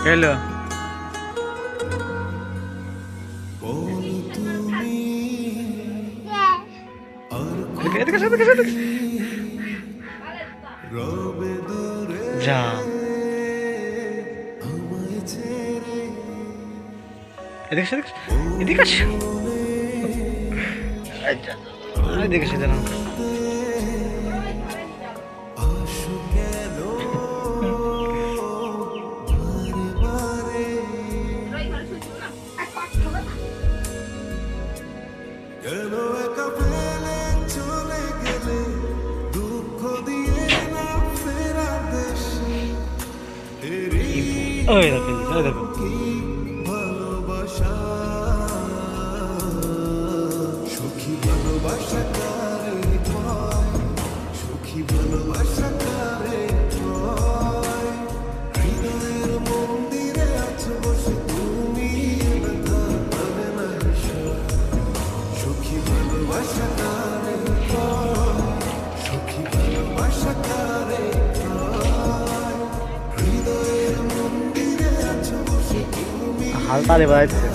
Hello এদিকে এদিকে এদিকে এদিকে যা এদিকে এদিকে এদিকে আসো এদিকে এসে জানো ওই দেখো ওই দেখো সুখী ভালোবাসা কারে হয়, সুখী ভালোবাসা কারে হয়, হৃদয়ের মন্দিরে আছো বসে তুমি ব্যথা পাবে না সয়। সুখী ভালোবাসা কারে হয়, সুখী ভালোবাসা কারে হয়, হৃদয়ের মন্দিরে আছো বসে তুমি হালতালি বাজাইতেছে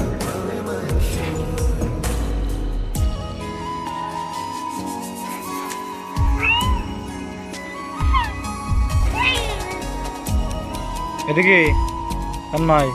এদিকে তন্ময়